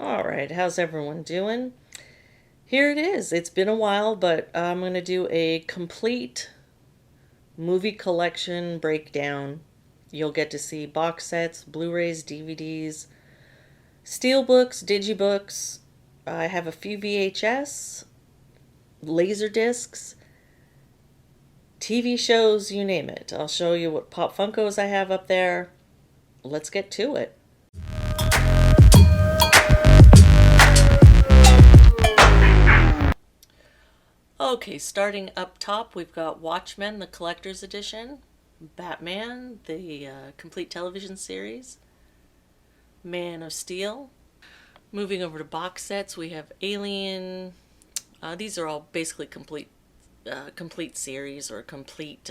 All right, how's everyone doing? Here it is. It's been a while, but I'm going to do a complete movie collection breakdown. You'll get to see box sets, Blu-rays, DVDs, steelbooks, digibooks. I have a few VHS, Laserdiscs, TV shows, you name it. I'll show you what Pop Funkos I have up there. Let's get to it. Okay, starting up top, we've got Watchmen, the collector's edition, Batman, the complete television series, Man of Steel. Moving over to box sets, we have Alien. These are all basically complete series or complete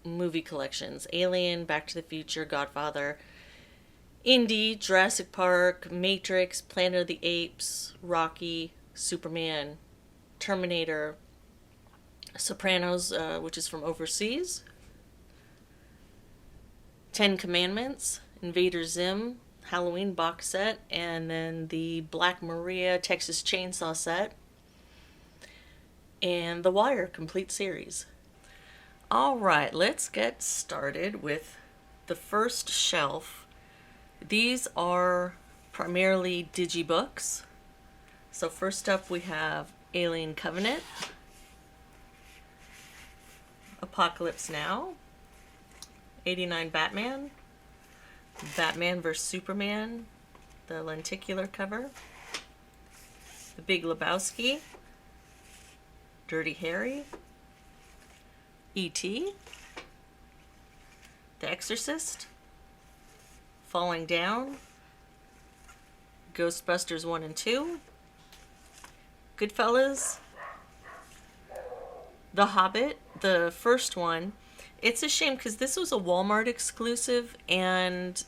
movie collections. Alien, Back to the Future, Godfather, Indy, Jurassic Park, Matrix, Planet of the Apes, Rocky, Superman, Terminator, Sopranos, which is from overseas, Ten Commandments, Invader Zim, Halloween box set, and then the Black Maria Texas Chainsaw set, and The Wire complete series. Alright, let's get started with the first shelf. These are primarily digibooks. So first up we have Alien Covenant, Apocalypse Now, 89 Batman, Batman vs. Superman, the lenticular cover, The Big Lebowski, Dirty Harry, E.T., The Exorcist, Falling Down, Ghostbusters 1 and 2, Goodfellas, The Hobbit, the first one. It's a shame because this was a Walmart exclusive, and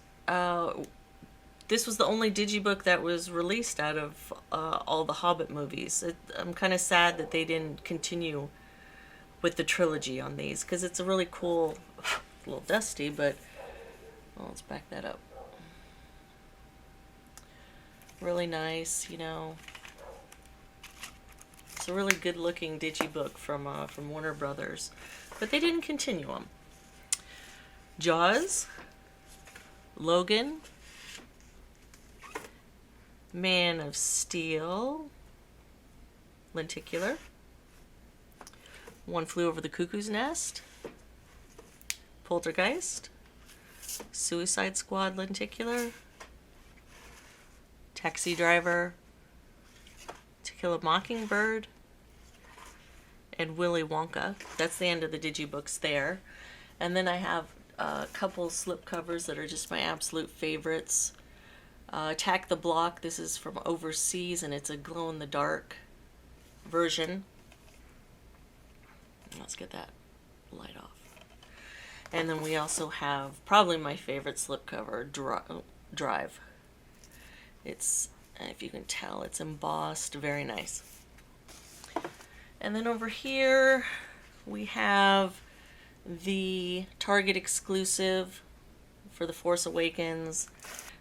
this was the only digibook that was released out of all the Hobbit movies. I'm kind of sad that they didn't continue with the trilogy on these, because it's a really cool, a little dusty, but well, let's back that up. Really nice, you know. It's a really good looking digibook from Warner Brothers, but they didn't continue them. Jaws, Logan, Man of Steel, lenticular, One Flew Over the Cuckoo's Nest, Poltergeist, Suicide Squad lenticular, Taxi Driver, To Kill a Mockingbird, and Willy Wonka. That's the end of the digibooks there. And then I have a couple slipcovers that are just my absolute favorites. Attack the Block, this is from overseas, and it's a glow-in-the-dark version. Let's get that light off. And then we also have probably my favorite slipcover, Drive. It's, if you can tell, it's embossed, very nice. And then over here we have the Target exclusive for the Force Awakens.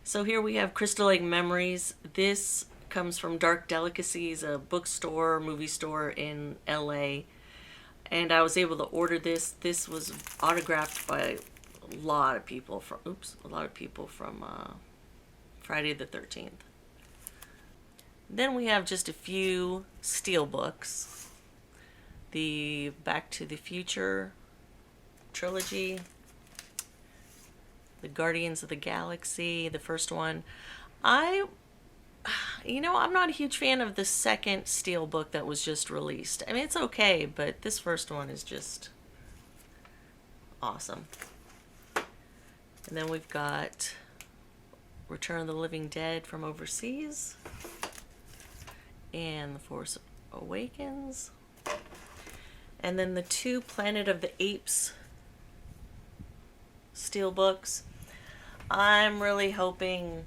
So here we have Crystal Lake Memories. This comes from Dark Delicacies, a bookstore, movie store in LA. And I was able to order this. This was autographed by a lot of people from Friday the 13th. Then we have just a few steelbooks. The Back to the Future trilogy, the Guardians of the Galaxy, the first one. I'm not a huge fan of the second steelbook that was just released. I mean, it's okay, but this first one is just awesome. And then we've got Return of the Living Dead from overseas, and The Force Awakens, and then the two Planet of the Apes steelbooks. I'm really hoping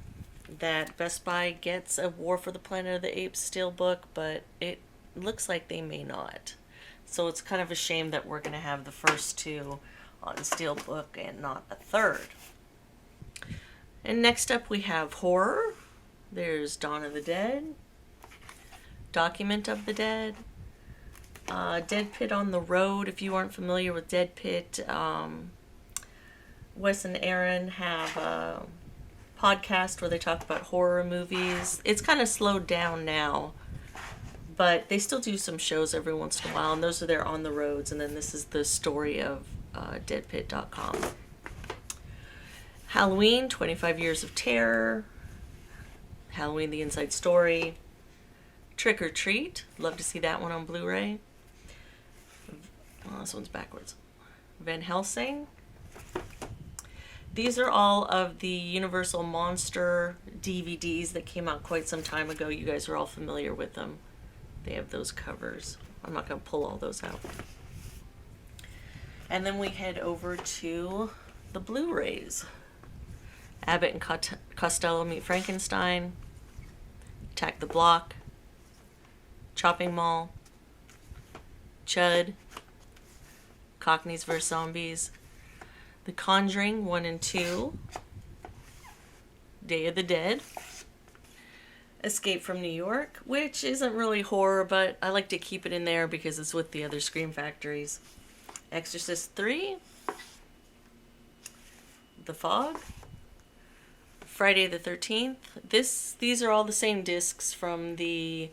that Best Buy gets a War for the Planet of the Apes steelbook, but it looks like they may not. So it's kind of a shame that we're going to have the first two on steelbook and not a third. And next up we have horror. There's Dawn of the Dead, Document of the Dead, Dead Pit on the Road. If you aren't familiar with Dead Pit, Wes and Aaron have a podcast where they talk about horror movies. It's kind of slowed down now, but they still do some shows every once in a while, and those are their On the Roads, and then this is the story of deadpit.com. Halloween, 25 Years of Terror, Halloween, The Inside Story, Trick or Treat, love to see that one on Blu-ray. Oh, this one's backwards. Van Helsing. These are all of the Universal Monster DVDs that came out quite some time ago. You guys are all familiar with them. They have those covers. I'm not going to pull all those out. And then we head over to the Blu-rays. Abbott and Costello Meet Frankenstein, Attack the Block, Chopping Mall, Chud, Cockneys vs. Zombies, The Conjuring 1 and 2, Day of the Dead, Escape from New York, which isn't really horror, but I like to keep it in there because it's with the other Scream Factories, Exorcist 3, The Fog, Friday the 13th. These are all the same discs from the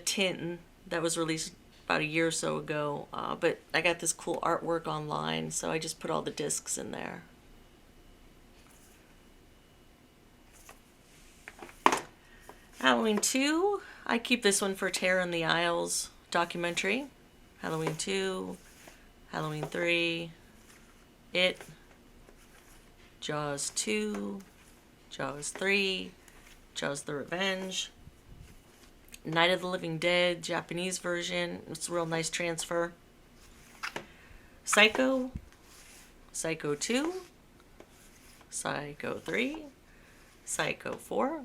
tin that was released about a year or so ago, but I got this cool artwork online, so I just put all the discs in there. Halloween 2, I keep this one for Terror in the Aisles documentary. Halloween 2, Halloween 3, It, Jaws 2, Jaws 3, Jaws the Revenge, Night of the Living Dead, Japanese version. It's a real nice transfer. Psycho, Psycho 2, Psycho 3, Psycho 4,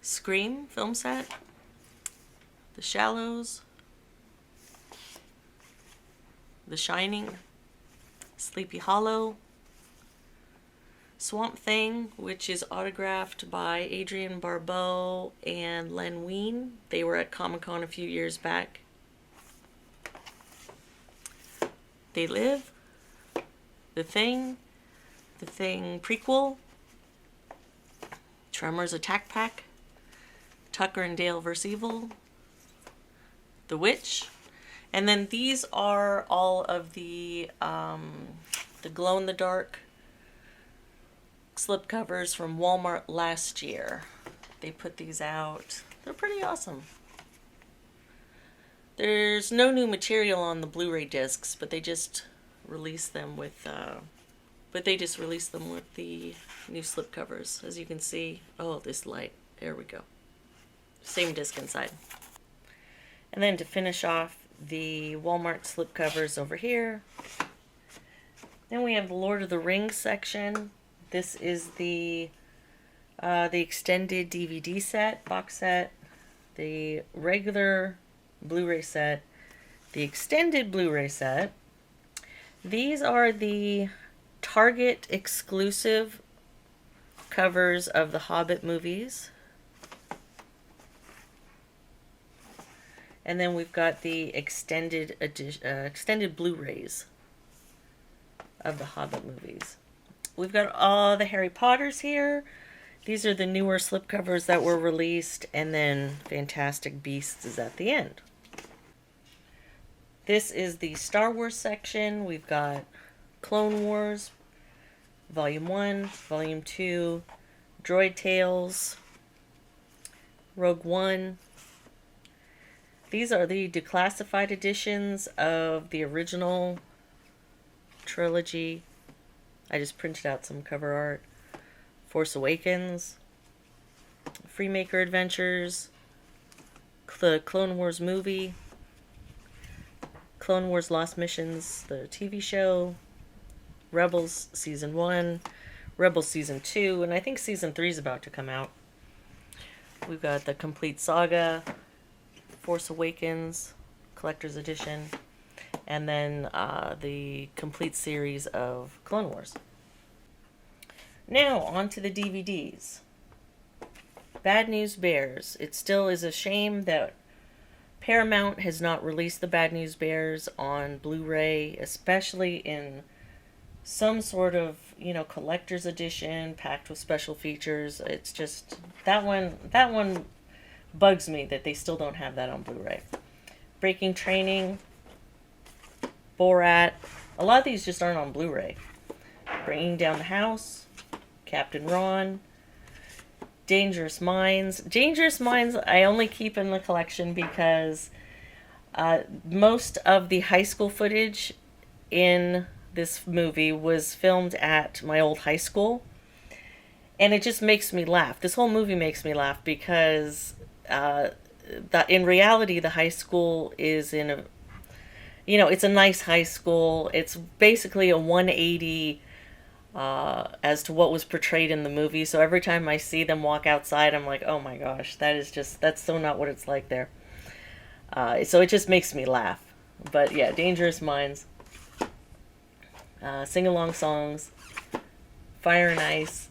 Scream film set, The Shallows, The Shining, Sleepy Hollow, Swamp Thing, which is autographed by Adrienne Barbeau and Len Wein. They were at Comic-Con a few years back. They Live, The Thing prequel, Tremors Attack Pack, Tucker and Dale vs. Evil, The Witch, and then these are all of the glow-in-the-dark slipcovers from Walmart last year. They put these out. They're pretty awesome. There's no new material on the Blu-ray discs, but they just released them with the new slipcovers. As you can see, oh, this light. There we go. Same disc inside. And then to finish off the Walmart slipcovers over here. Then we have the Lord of the Rings section. This is the extended DVD set, box set, the regular Blu-ray set, the extended Blu-ray set. These are the Target exclusive covers of the Hobbit movies. And then we've got the extended Blu-rays of the Hobbit movies. We've got all the Harry Potters here. These are the newer slipcovers that were released, and then Fantastic Beasts is at the end. This is the Star Wars section. We've got Clone Wars, Volume 1, Volume 2, Droid Tales, Rogue One. These are the declassified editions of the original trilogy. I just printed out some cover art. Force Awakens, Freemaker Adventures, the Clone Wars movie, Clone Wars Lost Missions, the TV show, Rebels Season 1, Rebels Season 2, and I think Season 3 is about to come out. We've got the Complete Saga, Force Awakens, Collector's Edition, and then the complete series of Clone Wars. Now, on to the DVDs. Bad News Bears. It still is a shame that Paramount has not released the Bad News Bears on Blu-ray, especially in some sort of, collector's edition packed with special features. It's just that one bugs me that they still don't have that on Blu-ray. Breaking Training, Borat. A lot of these just aren't on Blu-ray. Bringing Down the House, Captain Ron, Dangerous Minds. Dangerous Minds I only keep in the collection because most of the high school footage in this movie was filmed at my old high school. And it just makes me laugh. This whole movie makes me laugh because in reality, the high school is in a, it's a nice high school. It's basically a 180 as to what was portrayed in the movie. So every time I see them walk outside, I'm like, oh my gosh, that's so not what it's like there. So it just makes me laugh. But yeah, Dangerous Minds, sing-along songs, Fire and Ice,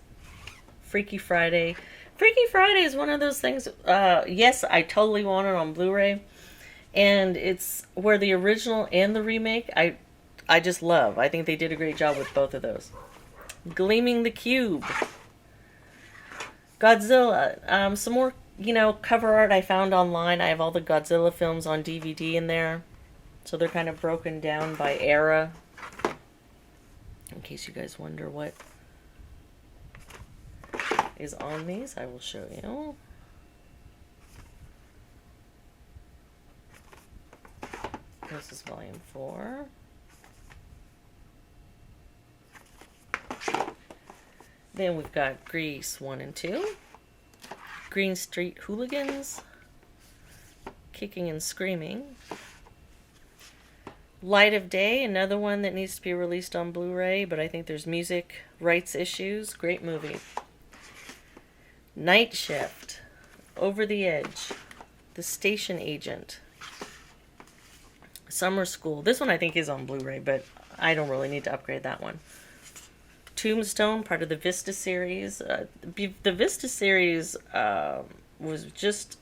Freaky Friday. Freaky Friday is one of those things, yes, I totally want it on Blu-ray, and it's where the original and the remake, I just love. I think they did a great job with both of those. Gleaming the Cube. Godzilla. Some more, cover art I found online. I have all the Godzilla films on DVD in there, so they're kind of broken down by era, in case you guys wonder what is on these. I will show you. This is volume 4. Then we've got Grease 1 and 2. Green Street Hooligans. Kicking and Screaming. Light of Day, another one that needs to be released on Blu-ray, but I think there's music rights issues. Great movie. Night Shift, Over the Edge, The Station Agent, Summer School. This one I think is on Blu-ray, but I don't really need to upgrade that one. Tombstone, part of the Vista series. The Vista series was just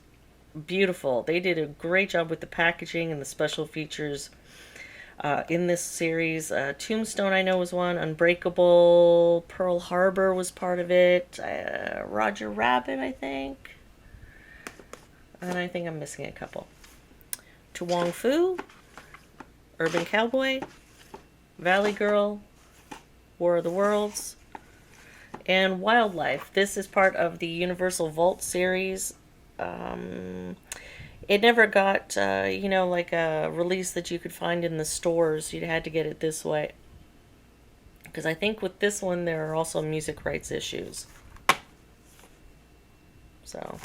beautiful. They did a great job with the packaging and the special features in this series. Tombstone I know was one. Unbreakable, Pearl Harbor was part of it. Roger Rabbit, I think. And I think I'm missing a couple. To Wong Fu, Urban Cowboy, Valley Girl, War of the Worlds, and Wildlife. This is part of the Universal Vault series. It never got, like a release that you could find in the stores. You had to get it this way. Because I think with this one, there are also music rights issues. So,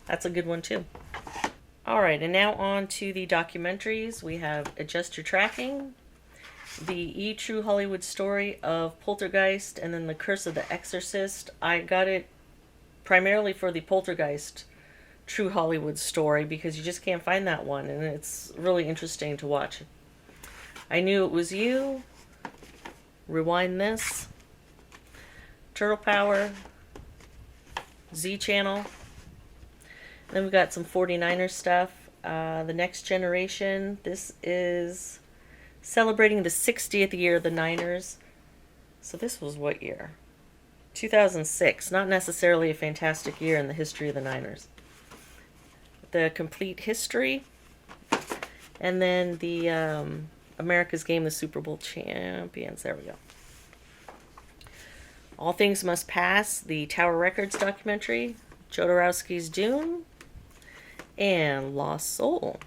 that's a good one too. Alright, and now on to the documentaries. We have Adjust Your Tracking, the E! True Hollywood Story of Poltergeist, and then The Curse of the Exorcist. I got it primarily for the Poltergeist True Hollywood Story because you just can't find that one, and it's really interesting to watch. I Knew It Was You, Rewind This, Turtle Power, Z Channel. Then we've got some 49ers stuff. The Next Generation. This is celebrating the 60th year of the Niners. So this was what year? 2006. Not necessarily a fantastic year in the history of the Niners. The Complete History, and then the America's Game, the Super Bowl Champions. There we go. All Things Must Pass, the Tower Records documentary, Jodorowsky's Dune, and Lost Soul.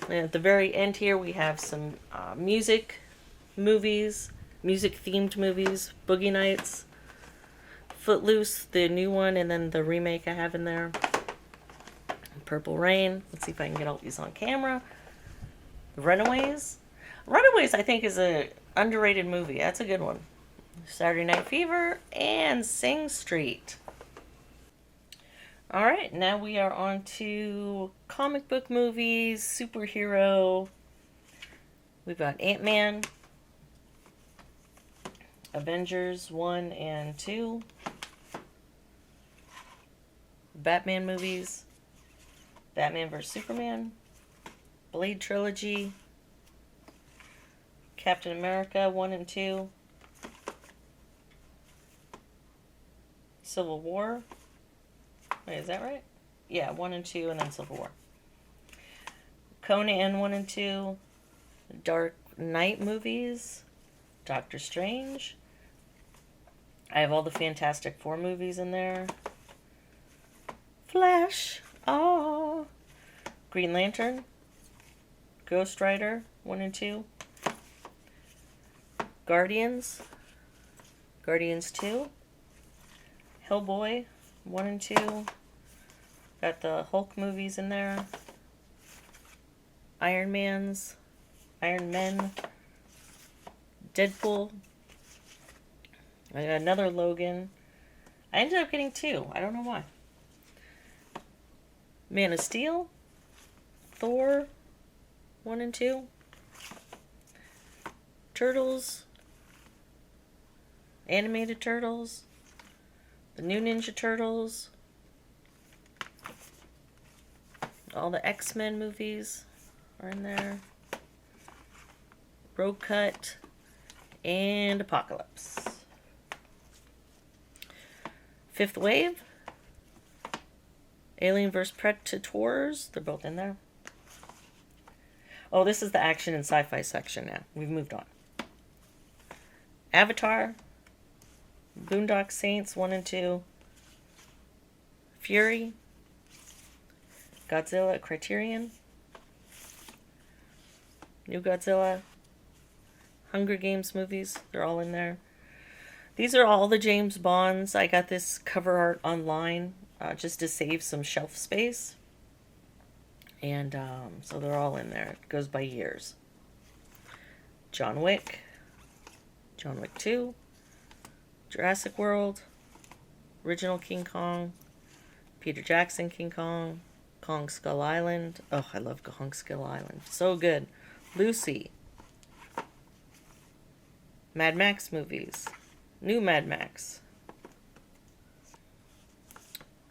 And at the very end here, we have some music movies, music-themed movies, Boogie Nights, Footloose, the new one, and then the remake I have in there. Purple Rain. Let's see if I can get all these on camera. Runaways. Runaways, I think, is a underrated movie. That's a good one. Saturday Night Fever and Sing Street. Alright, now we are on to comic book movies, superhero. We've got Ant-Man, Avengers 1 and 2, Batman movies, Batman vs. Superman, Blade Trilogy, Captain America 1 and 2, Civil War. Wait, is that right? Yeah, 1 and 2, and then Civil War. Conan 1 and 2, Dark Knight movies, Doctor Strange. I have all the Fantastic Four movies in there. Flash. Oh. Green Lantern. Ghost Rider 1 and 2. Guardians. Guardians 2. Hellboy 1 and 2. Got the Hulk movies in there. Iron Men. Deadpool. I got another Logan. I ended up getting 2. I don't know why. Man of Steel. Thor 1 and 2. Turtles. Animated Turtles. The new Ninja Turtles. All the X-Men movies are in there. Road Cut. And Apocalypse. Fifth Wave. Alien vs. Predators. They're both in there. Oh, this is the action and sci-fi section now. We've moved on. Avatar. Boondock Saints 1 and 2. Fury. Godzilla Criterion. New Godzilla. Hunger Games movies. They're all in there. These are all the James Bonds. I got this cover art online just to save some shelf space. And so they're all in there. It goes by years. John Wick. John Wick 2. Jurassic World. Original King Kong. Peter Jackson King Kong. Kong Skull Island. Oh, I love Kong Skull Island. So good. Lucy. Mad Max movies. New Mad Max.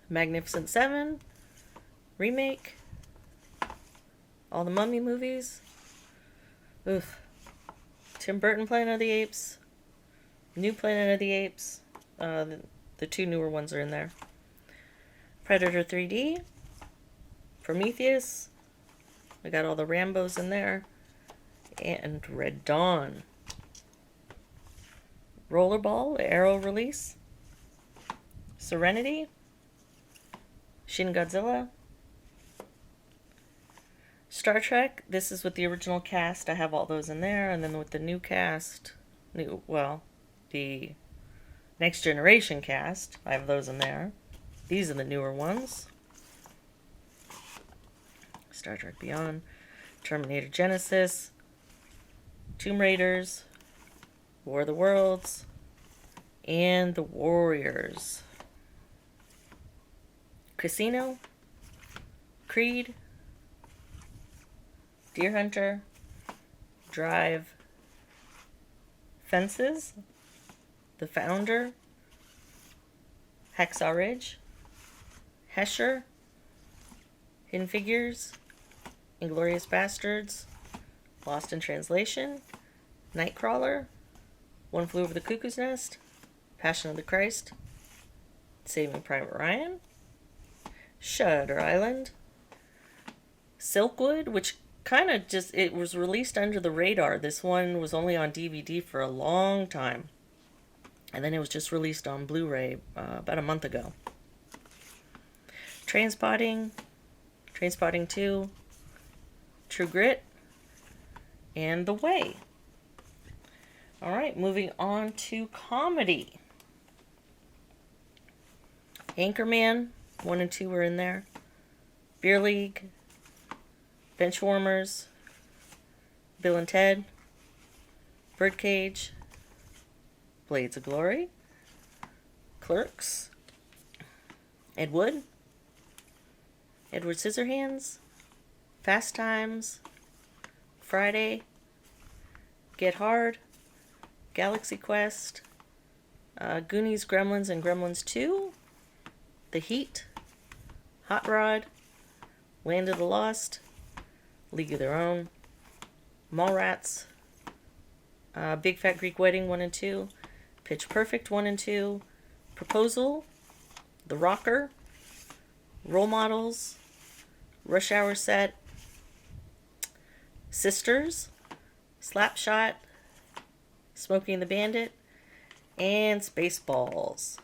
Magnificent Seven. Remake. All the Mummy movies. Oof. Tim Burton Planet of the Apes. New Planet of the Apes. The 2 newer ones are in there. Predator 3D. Prometheus. I got all the Rambos in there. And Red Dawn. Rollerball, Arrow release. Serenity. Shin Godzilla. Star Trek, this is with the original cast. I have all those in there. And then with the new cast, the Next Generation cast, I have those in there. These are the newer ones. Star Trek Beyond. Terminator Genesis. Tomb Raiders. War of the Worlds. And The Warriors. Casino. Creed. Deer Hunter. Drive. Fences. The Founder. Hacksaw Ridge. Hesher. Hidden Figures. Inglourious Bastards. Lost in Translation. Nightcrawler. One Flew Over the Cuckoo's Nest. Passion of the Christ. Saving Private Ryan. Shutter Island. Silkwood, which kind of just, it was released under the radar. This one was only on DVD for a long time. And then it was just released on Blu-ray about a month ago. Trainspotting. Trainspotting 2. True Grit. And The Way. Alright, moving on to comedy. Anchorman, 1 and 2 were in there. Beer League. Benchwarmers. Bill and Ted. Birdcage. Blades of Glory. Clerks. Ed Wood. Edward Scissorhands. Fast Times. Friday. Get Hard. Galaxy Quest. Goonies, Gremlins, and Gremlins 2. The Heat. Hot Rod, Land of the Lost, League of Their Own, Mallrats, Big Fat Greek Wedding 1 and 2, Pitch Perfect 1 and 2, Proposal, The Rocker, Role Models, Rush Hour Set, Sisters, Slapshot, Smokey and the Bandit, and Spaceballs.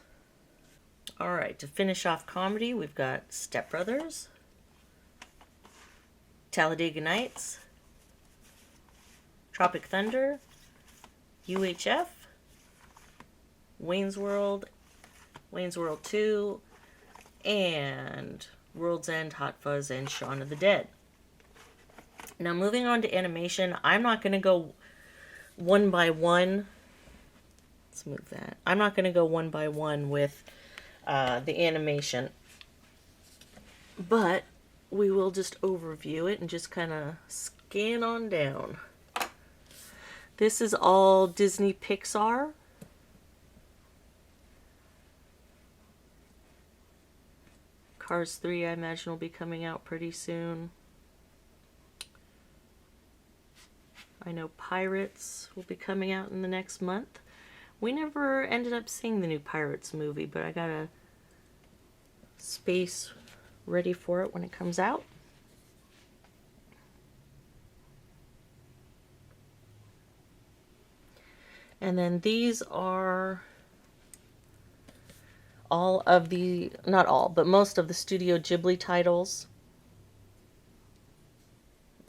Alright, to finish off comedy, we've got Step Brothers, Talladega Nights, Tropic Thunder, UHF, Wayne's World, Wayne's World 2, and World's End, Hot Fuzz, and Shaun of the Dead. Now moving on to animation, I'm not going to go one by one. Let's move that. I'm not going to go one by one with the animation, but we will just overview it and just kind of scan on down. This is all Disney Pixar. Cars 3, I imagine, will be coming out pretty soon. I know Pirates will be coming out in the next month. We never ended up seeing the new Pirates movie, but I got a space ready for it when it comes out. And then these are all of the, not all, but most of the Studio Ghibli titles.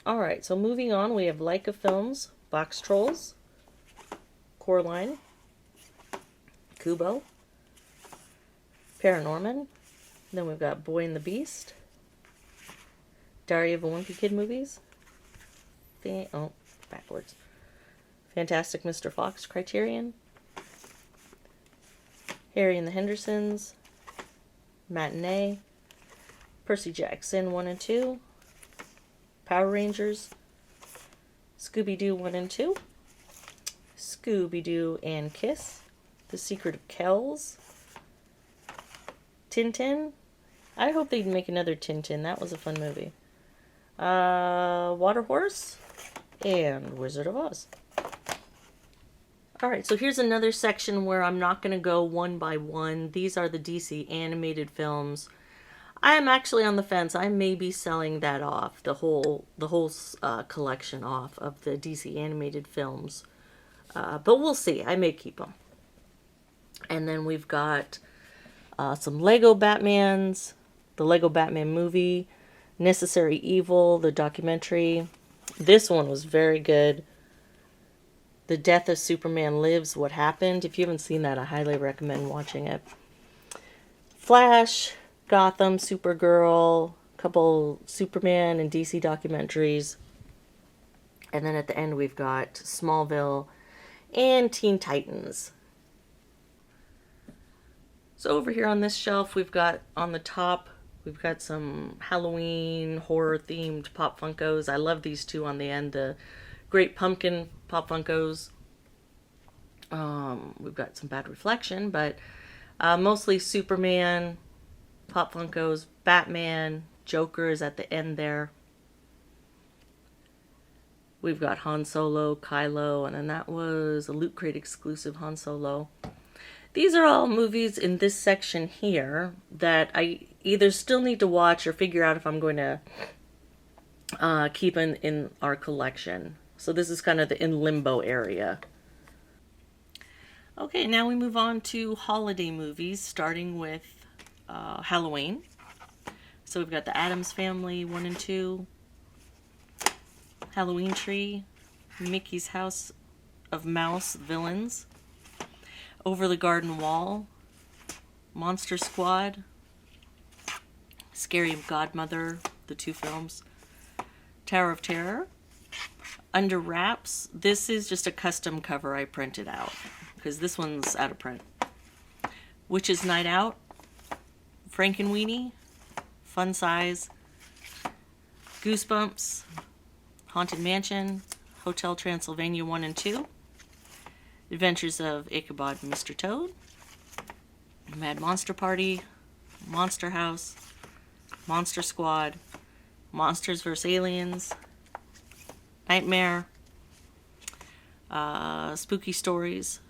Alright, so moving on, we have Leica Films, Box Trolls, Coraline, Kubo, Paranorman, then we've got Boy and the Beast, Diary of a Wimpy Kid movies, backwards, Fantastic Mr. Fox, Criterion, Harry and the Hendersons, Matinee, Percy Jackson 1 and 2, Power Rangers, Scooby-Doo 1 and 2, Scooby-Doo and Kiss, The Secret of Kells, Tintin. I hope they'd make another Tintin. That was a fun movie. Water Horse, and Wizard of Oz. Alright, so here's another section where I'm not going to go one by one. These are the DC animated films. I am actually on the fence. I may be selling that off, the whole collection off of the DC animated films. But we'll see. I may keep them. And then we've got some Lego Batmans, the Lego Batman movie, Necessary Evil, the documentary. This one was very good. The Death of Superman Lives, What Happened. If you haven't seen that, I highly recommend watching it. Flash, Gotham, Supergirl, a couple Superman and DC documentaries. And then at the end we've got Smallville and Teen Titans. So over here on this shelf we've got, on the top, we've got some Halloween horror themed Pop Funkos. I love these two on the end, the Great Pumpkin Pop Funkos. We've got some Bad Reflection, but mostly Superman Pop Funkos, Batman, Joker is at the end there. We've got Han Solo, Kylo, and then that was a Loot Crate exclusive Han Solo. These are all movies in this section here that I either still need to watch or figure out if I'm going to keep in our collection. So this is kind of the in limbo area. Okay, now we move on to holiday movies, starting with Halloween. So we've got the Addams Family 1 and 2, Halloween Tree, Mickey's House of Mouse Villains, Over the Garden Wall, Monster Squad, Scary Godmother, the 2 films, Tower of Terror, Under Wraps. This is just a custom cover I printed out because this one's out of print. Witch's Night Out, Frankenweenie, Fun Size, Goosebumps, Haunted Mansion, Hotel Transylvania 1 and 2, Adventures of Ichabod and Mr. Toad, Mad Monster Party, Monster House, Monster Squad, Monsters vs. Aliens, Nightmare, Spooky Stories,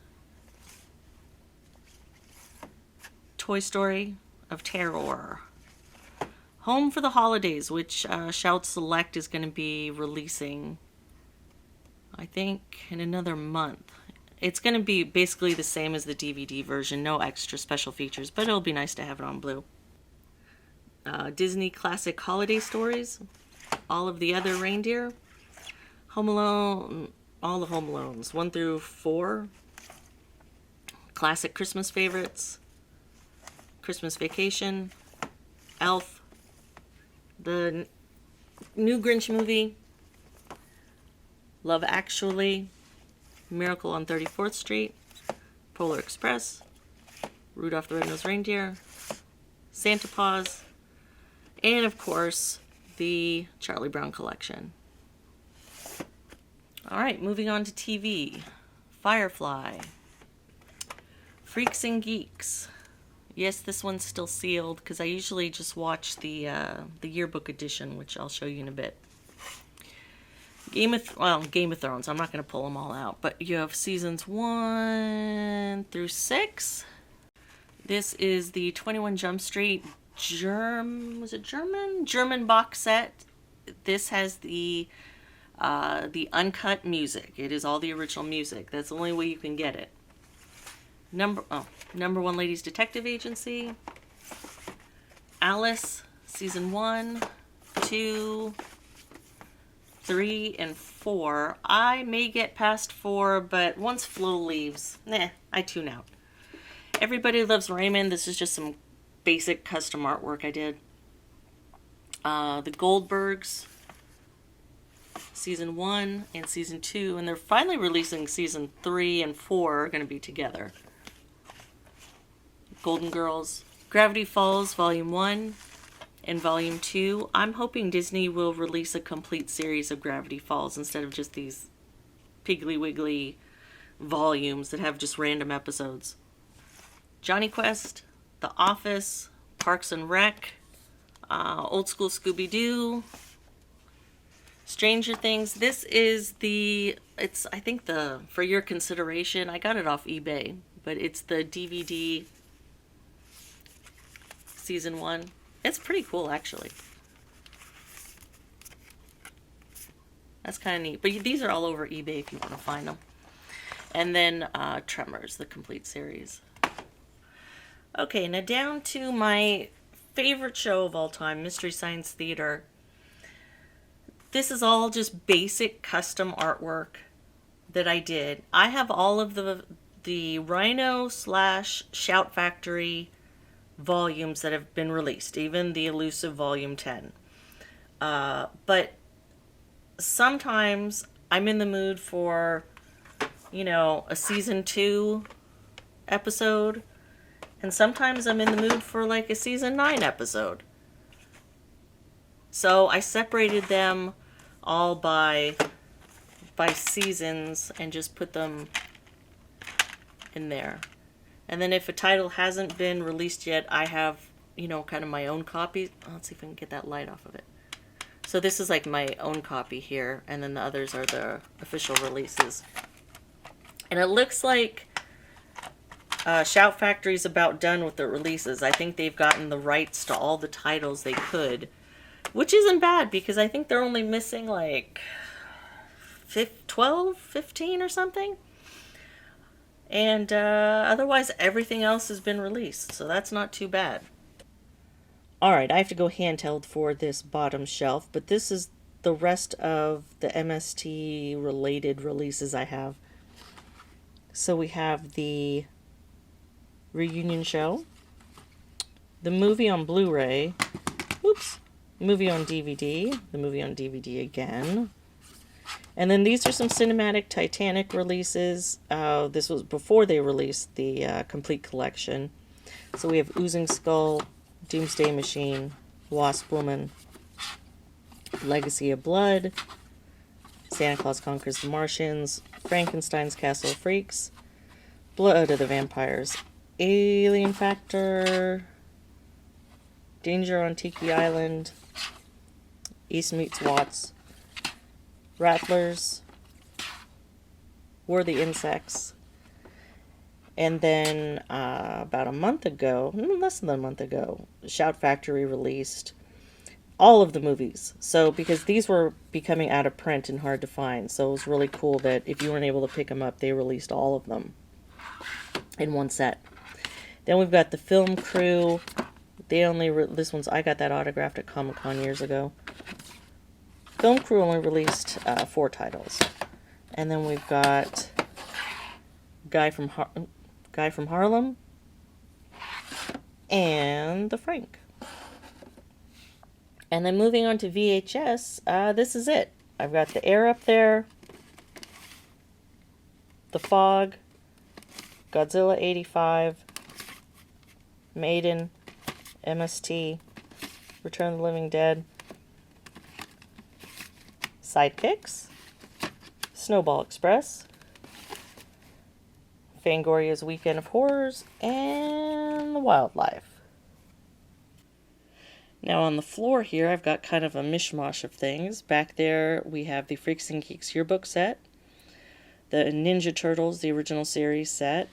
Toy Story of Terror, Home for the Holidays, which Shout Select is going to be releasing, I think, in another month. It's going to be basically the same as the DVD version, no extra special features, but it'll be nice to have it on Blu. Disney Classic Holiday Stories, All of the Other Reindeer, Home Alone, all the Home Alones, 1 through 4, Classic Christmas Favorites, Christmas Vacation, Elf, the new Grinch movie, Love Actually, Miracle on 34th Street, Polar Express, Rudolph the Red-Nosed Reindeer, Santa Paws, and of course, the Charlie Brown collection. Alright, moving on to TV. Firefly, Freaks and Geeks. Yes, this one's still sealed because I usually just watch the yearbook edition, which I'll show you in a bit. Game of Thrones. I'm not going to pull them all out, but you have seasons 1 through 6. This is the 21 Jump Street German box set. This has the uncut music. It is all the original music. That's the only way you can get it. Number 1 Ladies Detective Agency, Alice, season 1, 2, 3, and 4. I may get past 4, but once Flo leaves, I tune out. Everybody Loves Raymond. This is just some basic custom artwork I did. The Goldbergs, season 1 and season 2, and they're finally releasing season 3 and 4 are going to be together. Golden Girls, Gravity Falls Volume 1 and Volume 2. I'm hoping Disney will release a complete series of Gravity Falls instead of just these Piggly Wiggly volumes that have just random episodes. Johnny Quest, The Office, Parks and Rec, Old School Scooby-Doo, Stranger Things. This is I think for your consideration, I got it off eBay, but it's the DVD season 1. It's pretty cool, actually. That's kind of neat. But these are all over eBay if you want to find them. And then Tremors, the complete series. Okay, now down to my favorite show of all time, Mystery Science Theater. This is all just basic custom artwork that I did. I have all of the Rhino / Shout Factory volumes that have been released, even the elusive volume 10. But sometimes I'm in the mood for, a season 2 episode, and sometimes I'm in the mood for like a season 9 episode. So I separated them all by seasons and just put them in there. And then if a title hasn't been released yet, I have, kind of my own copy. Let's see if I can get that light off of it. So this is like my own copy here, and then the others are the official releases. And it looks like Shout Factory's about done with the releases. I think they've gotten the rights to all the titles they could, which isn't bad because I think they're only missing like 12, 15 or something. And otherwise, everything else has been released, so that's not too bad. Alright, I have to go handheld for this bottom shelf, but this is the rest of the MST-related releases I have. So we have the reunion show, the movie on Blu-ray, movie on DVD, the movie on DVD again. And then these are some cinematic Titanic releases. This was before they released the complete collection. So we have Oozing Skull, Doomsday Machine, Wasp Woman, Legacy of Blood, Santa Claus Conquers the Martians, Frankenstein's Castle of Freaks, Blood of the Vampires, Alien Factor, Danger on Tiki Island, East Meets Watts, Rattlers, War of the Insects, and then about a month ago, less than a month ago, Shout Factory released all of the movies. So, because these were becoming out of print and hard to find, so it was really cool that if you weren't able to pick them up, they released all of them in one set. Then we've got the Film Crew. They only this one's, I got that autographed at Comic-Con years ago. Film Crew only released 4 titles. And then we've got Guy from Harlem and The Frank. And then moving on to VHS, this is it. I've got The Air up there, The Fog, Godzilla 85, Maiden, MST, Return of the Living Dead, Sidekicks, Snowball Express, Fangoria's Weekend of Horrors, and The Wildlife. Now on the floor here, I've got kind of a mishmash of things. Back there, we have the Freaks and Geeks yearbook set, the Ninja Turtles, the original series set.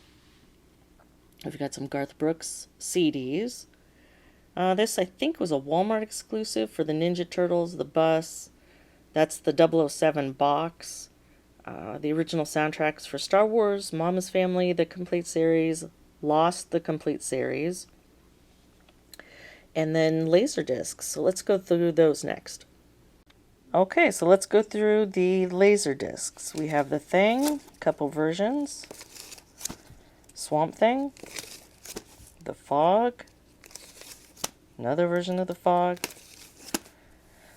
We've got some Garth Brooks CDs. This, I think, was a Walmart exclusive for the Ninja Turtles, the bus. That's the 007 box. The original soundtracks for Star Wars, Mama's Family, the complete series, Lost, the complete series, and then Laserdiscs. So let's go through those next. Okay, so let's go through the Laserdiscs. We have The Thing, a couple versions, Swamp Thing, The Fog, another version of The Fog,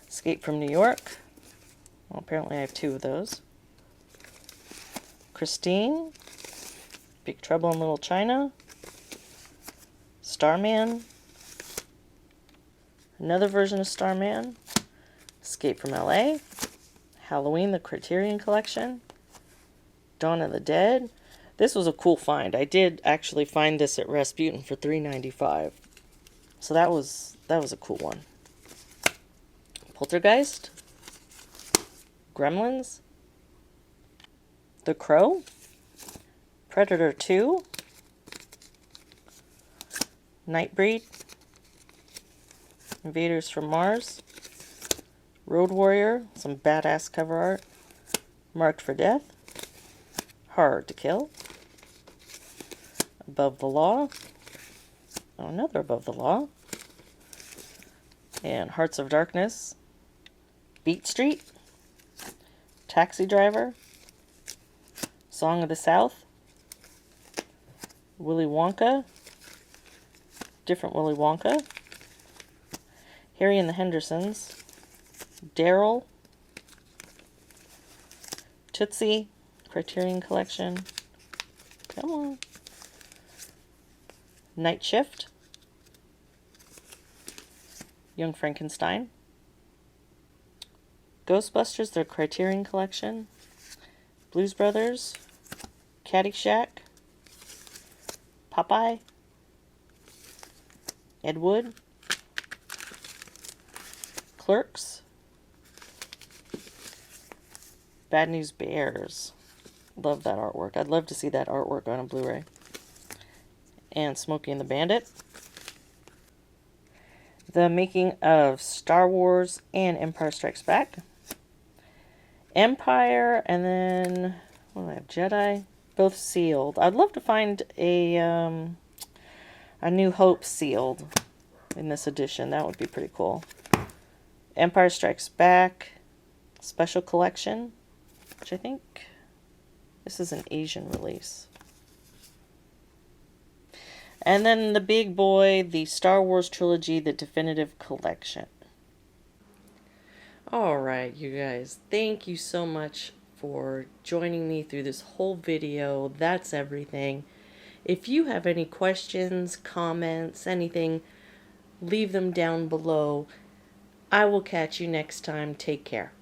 Escape from New York. Well, apparently I have 2 of those. Christine, Big Trouble in Little China, Starman, another version of Starman, Escape from LA, Halloween, the Criterion Collection, Dawn of the Dead. This was a cool find. I did actually find this at Rasputin for $3.95. So that was a cool one. Poltergeist, Gremlins, The Crow, Predator 2, Nightbreed, Invaders from Mars, Road Warrior, some badass cover art, Marked for Death, Horror to Kill, Above the Law, another Above the Law, and Hearts of Darkness, Beat Street, Taxi Driver, Song of the South, Willy Wonka, Different Willy Wonka, Harry and the Hendersons, Daryl, Tootsie, Criterion Collection, come on, Night Shift, Young Frankenstein, Ghostbusters, their Criterion Collection, Blues Brothers, Caddyshack, Popeye, Ed Wood, Clerks, Bad News Bears. Love that artwork. I'd love to see that artwork on a Blu-ray. And Smokey and the Bandit. The Making of Star Wars and Empire Strikes Back. Empire, and then, what do I have? Jedi. Both sealed. I'd love to find a New Hope sealed in this edition. That would be pretty cool. Empire Strikes Back Special Collection, which I think this is an Asian release. And then the big boy, the Star Wars Trilogy, the Definitive Collection. Alright, you guys, thank you so much for joining me through this whole video. That's everything. If you have any questions, comments, anything, leave them down below. I will catch you next time. Take care.